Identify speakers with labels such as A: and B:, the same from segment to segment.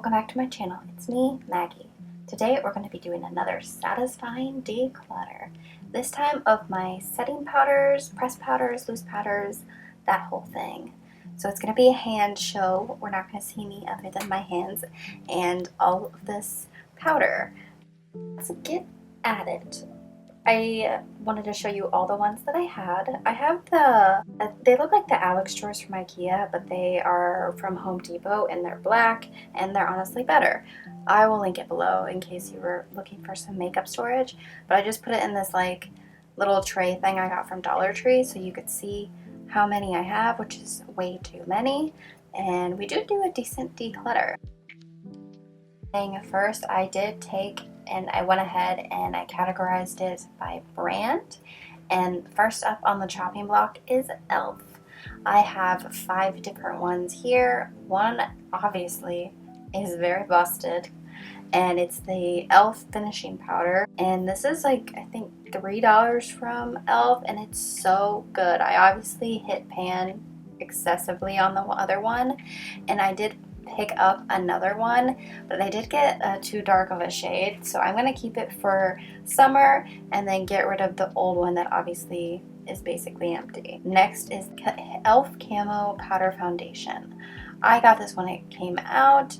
A: welcome back to my channel. It's me, Maggie. Today we're going to be doing another satisfying declutter. This time of my setting powders, pressed powders, loose powders, that whole thing. So it's going to be a hand show. We're not going to see me other than my hands and all of this powder. Let's get at it. I wanted to show you all the ones that I had. I have they look like the Alex drawers from IKEA, but they are from Home Depot and they're black and they're honestly better. I will link it below in case you were looking for some makeup storage, but I just put it in this like little tray thing I got from Dollar Tree so you could see how many I have, which is way too many, and we do a decent declutter. First, I did take and I went ahead and I categorized it by brand. And first up on the chopping block is e.l.f. I have 5 different ones here. One obviously is very busted, and it's the e.l.f. finishing powder. And this is like, I think $3 from e.l.f. and it's so good. I obviously hit pan excessively on the other one, and I did pick up another one, but I did get too dark of a shade, so I'm going to keep it for summer and then get rid of the old one that obviously is basically empty. Next is e.l.f. Camo Powder Foundation. I got this when it came out.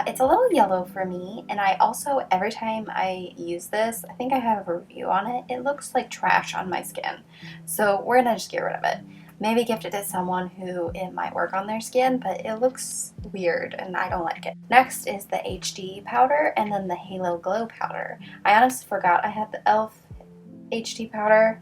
A: It's a little yellow for me, and I also, every time I use this, I think I have a review on it, it looks like trash on my skin, so we're going to just get rid of it. Maybe gift it to someone who it might work on their skin, but it looks weird and I don't like it. Next is the HD powder and then the Halo Glow powder. I honestly forgot I had the e.l.f. HD powder,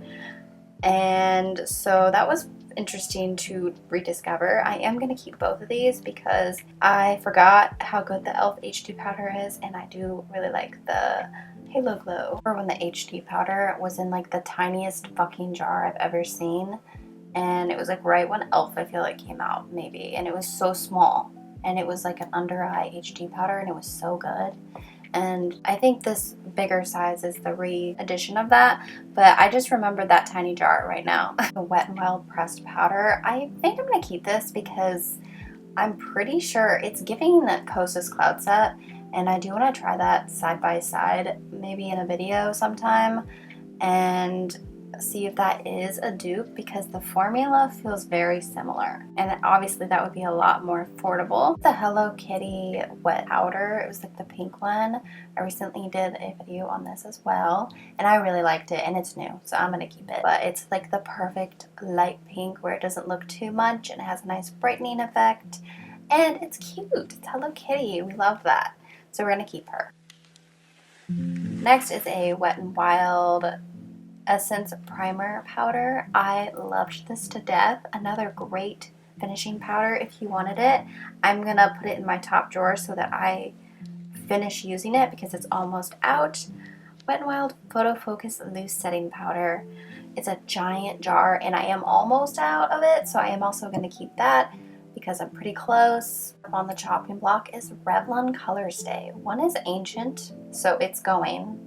A: and so that was interesting to rediscover. I am going to keep both of these because I forgot how good the e.l.f. HD powder is, and I do really like the Halo Glow. Or when the HD powder was in like the tiniest fucking jar I've ever seen. And it was like right when e.l.f. I feel like came out, maybe, and it was so small, and it was like an under eye HD powder, and it was so good. And I think this bigger size is the re-edition of that, but I just remembered that tiny jar right now. The Wet n Wild pressed powder, I think I'm gonna keep this because I'm pretty sure it's giving Kosas Cloud Set, and I do want to try that side by side, maybe in a video sometime, and see if that is a dupe because the formula feels very similar, and obviously that would be a lot more affordable. The Hello Kitty wet powder, it was like the pink one. I recently did a video on this as well, and I really liked it, and it's new, so I'm gonna keep it. But it's like the perfect light pink where it doesn't look too much and it has a nice brightening effect, and it's cute. It's Hello Kitty, we love that, so we're gonna keep her. Next is a Wet n Wild Essence Primer powder. I loved this to death. Another great finishing powder if you wanted it. I'm gonna put it in my top drawer so that I finish using it because it's almost out. Wet n Wild Photo Focus Loose Setting Powder. It's a giant jar and I am almost out of it, so I am also going to keep that because I'm pretty close. On the chopping block is Revlon Color Stay. One is ancient, so it's going.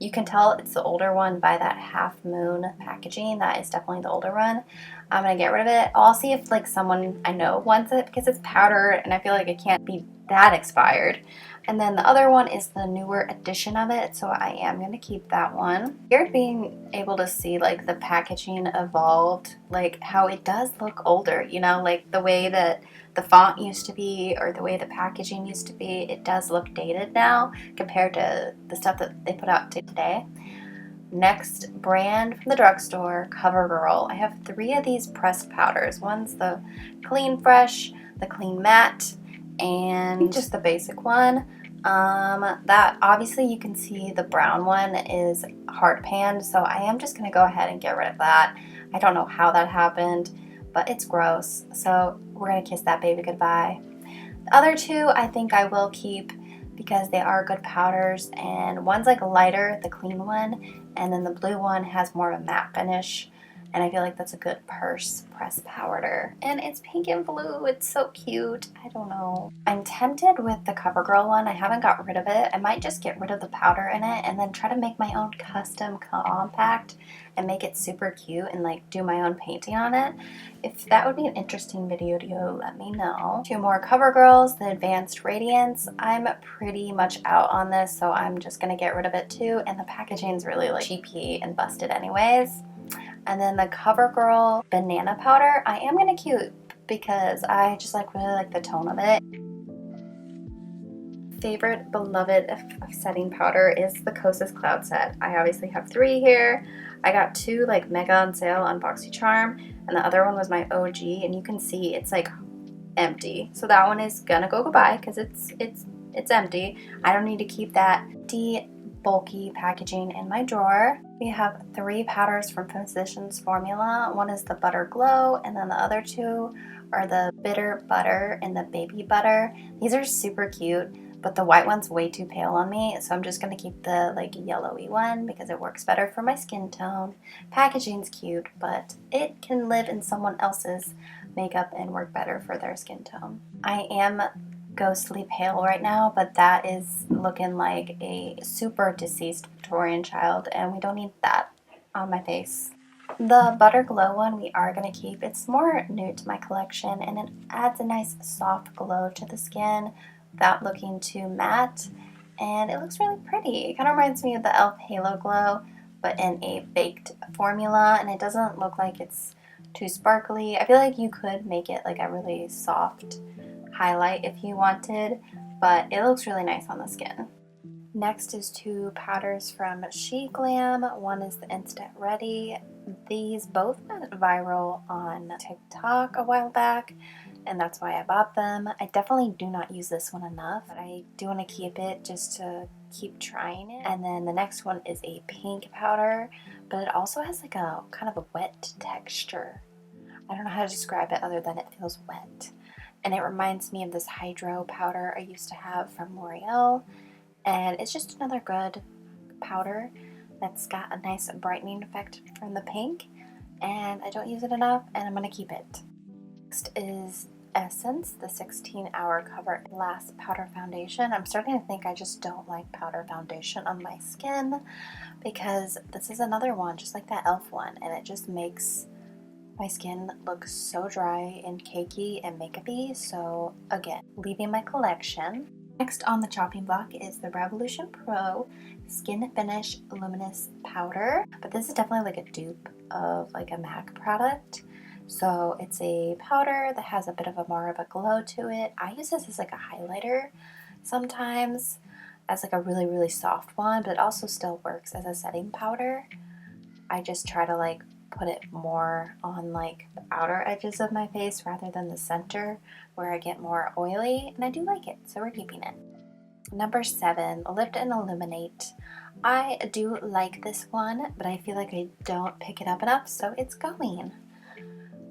A: You can tell it's the older one by that half moon packaging. That is definitely the older one. I'm gonna get rid of it. I'll see if like someone I know wants it because it's powder and I feel like it can't be that expired. And then the other one is the newer edition of it, so I am gonna keep that one. Weird being able to see like the packaging evolved, like how it does look older, you know, like the way that the font used to be or the way the packaging used to be, it does look dated now compared to the stuff that they put out today. Next brand from the drugstore, CoverGirl. I have 3 of these pressed powders. One's the Clean Fresh, the Clean Matte, and just the basic one. That obviously you can see the brown one is hard panned, so I am just going to go ahead and get rid of that. I don't know how that happened, but it's gross, so we're going to kiss that baby goodbye. The other 2 I think I will keep because they are good powders, and one's like lighter, the clean one, and then the blue one has more of a matte finish, and I feel like that's a good purse press powder. And it's pink and blue. It's so cute. I don't know. I'm tempted with the CoverGirl one. I haven't got rid of it. I might just get rid of the powder in it and then try to make my own custom compact and make it super cute and like do my own painting on it. If that would be an interesting video to do, let me know. 2 more CoverGirls, the Advanced Radiance. I'm pretty much out on this, so I'm just gonna get rid of it too. And the packaging's really like cheapy and busted anyways. And then the CoverGirl Banana Powder, I am gonna keep because I just like really like the tone of it. Favorite beloved setting powder is the Kosas Cloud Set. I obviously have 3 here. I got 2 like mega on sale on BoxyCharm, and the other one was my OG, and you can see it's like empty. So that one is gonna go goodbye because it's empty. I don't need to keep that bulky packaging in my drawer. We have 3 powders from Physicians Formula. One is the Butter Glow, and then the other 2 are the Bitter Butter and the Baby Butter. These are super cute, but the white one's way too pale on me, so I'm just gonna keep the like yellowy one because it works better for my skin tone. Packaging's cute, but it can live in someone else's makeup and work better for their skin tone. I am ghostly pale right now, but that is looking like a super deceased Victorian child, and we don't need that on my face. The Butter Glow one we are going to keep. It's more new to my collection, and it adds a nice soft glow to the skin without looking too matte, and it looks really pretty. It kind of reminds me of the e.l.f. Halo Glow, but in a baked formula, and it doesn't look like it's too sparkly. I feel like you could make it like a really soft highlight if you wanted, but it looks really nice on the skin. Next is 2 powders from She Glam. One is the Instant Ready. These both went viral on TikTok a while back, and that's why I bought them. I definitely do not use this one enough. I do want to keep it just to keep trying it. And then the next one is a pink powder, but it also has like a kind of a wet texture. I don't know how to describe it other than it feels wet. And it reminds me of this hydro powder I used to have from L'Oreal. And it's just another good powder that's got a nice brightening effect from the pink. And I don't use it enough, and I'm going to keep it. Next is Essence, the 16-Hour Cover Glass Powder Foundation. I'm starting to think I just don't like powder foundation on my skin because this is another one, just like that e.l.f. one, and it just makes my skin looks so dry and cakey and makeup-y, so again, leaving my collection. Next on the chopping block is the Revolution Pro Skin Finish Luminous Powder, but this is definitely like a dupe of like a MAC product. So it's a powder that has a bit of a more of a glow to it. I use this as like a highlighter sometimes, as like a really, really soft one, but it also still works as a setting powder. I just try to like put it more on like the outer edges of my face rather than the center where I get more oily, and I do like it, so we're keeping it. Number 7, Lift and Illuminate. I do like this one, but I feel like I don't pick it up enough, so it's going.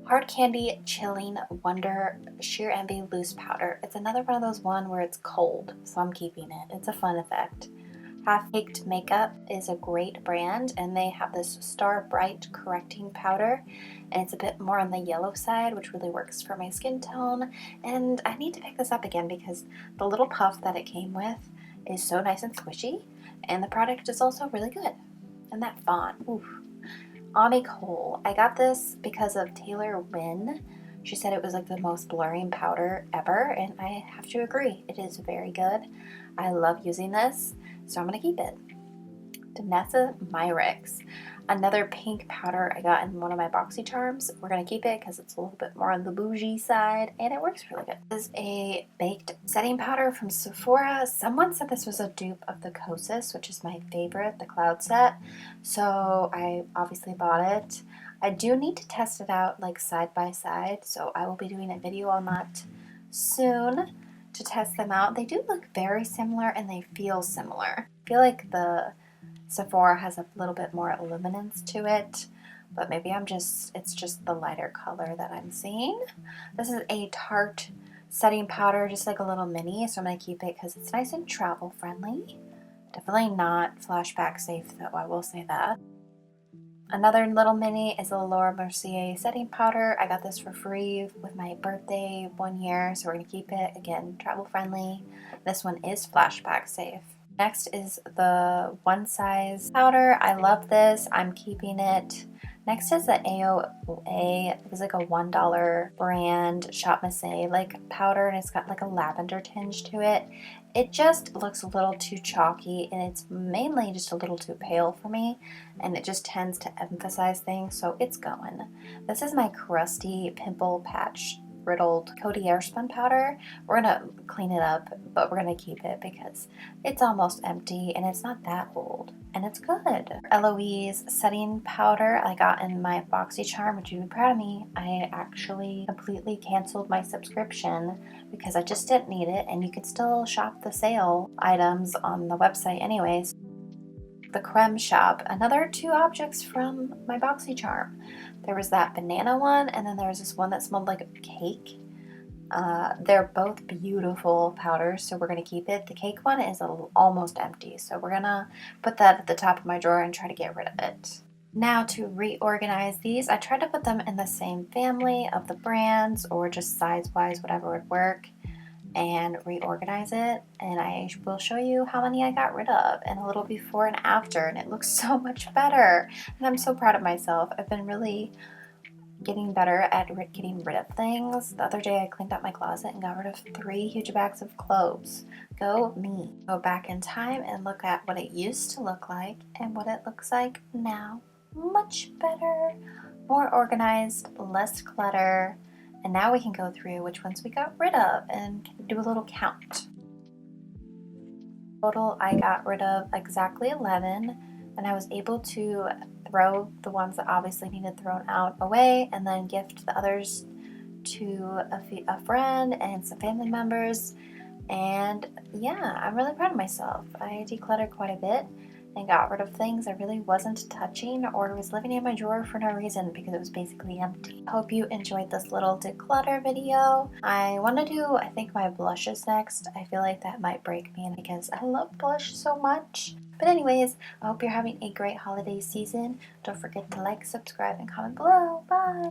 A: Hard Candy Chilling Wonder Sheer Envy Loose Powder. It's another one of those one where it's cold, so I'm keeping it. It's a fun effect. Half Baked Makeup is a great brand, and they have this Star Bright Correcting Powder, and it's a bit more on the yellow side, which really works for my skin tone. And I need to pick this up again because the little puff that it came with is so nice and squishy, and the product is also really good. And that font, oof. Ami Cole. I got this because of Taylor Wynn. She said it was like the most blurring powder ever, and I have to agree. It is very good. I love using this, so I'm going to keep it. Danessa Myricks. Another pink powder I got in one of my BoxyCharms. We're going to keep it because it's a little bit more on the bougie side, and it works really good. This is a baked setting powder from Sephora. Someone said this was a dupe of the Kosas, which is my favorite, the Cloud Set. So I obviously bought it. I do need to test it out like side by side, so I will be doing a video on that soon to test them out. They do look very similar and they feel similar. I feel like the Sephora has a little bit more luminance to it, but maybe it's just the lighter color that I'm seeing. This is a Tarte setting powder, just like a little mini, so I'm going to keep it because it's nice and travel friendly. Definitely not flashback safe though, I will say that. Another little mini is a Laura Mercier setting powder. I got this for free with my birthday 1 year, so we're going to keep it. Again, travel friendly. This one is flashback safe. Next is the One Size powder. I love this. I'm keeping it. Next is the AOA. It was like a $1 brand Shop Massé like powder, and it's got like a lavender tinge to it. It just looks a little too chalky, and it's mainly just a little too pale for me, and it just tends to emphasize things, so it's going. This is my crusty pimple patch riddled Coty Airspun powder. We're gonna clean it up, but we're gonna keep it because it's almost empty and it's not that old and it's good. Eloise setting powder I got in my BoxyCharm, which you'd be proud of me. I actually completely canceled my subscription because I just didn't need it, and you could still shop the sale items on the website anyways. The Creme Shop, another 2 objects from my BoxyCharm. There was that banana one, and then there was this one that smelled like a cake. They're both beautiful powders, so we're going to keep it. The cake one is almost empty, so we're going to put that at the top of my drawer and try to get rid of it. Now to reorganize these, I tried to put them in the same family of the brands or just size-wise, whatever would work, and reorganize it, and I will show you how many I got rid of and a little before and after, and it looks so much better, and I'm so proud of myself. I've been really getting better at getting rid of things. The other day I cleaned out my closet and got rid of 3 huge bags of clothes. Go me. Go back in time and look at what it used to look like and what it looks like now. Much better, more organized, less clutter. And now we can go through which ones we got rid of and do a little count. Total, I got rid of exactly 11, and I was able to throw the ones that obviously needed thrown out away and then gift the others to a friend and some family members. And yeah, I'm really proud of myself. I decluttered quite a bit and got rid of things I really wasn't touching or was living in my drawer for no reason because it was basically empty. Hope you enjoyed this little declutter video. I want to do, I think, my blushes next. I feel like that might break me because I love blush so much. But anyways, I hope you're having a great holiday season. Don't forget to like, subscribe, and comment below. Bye!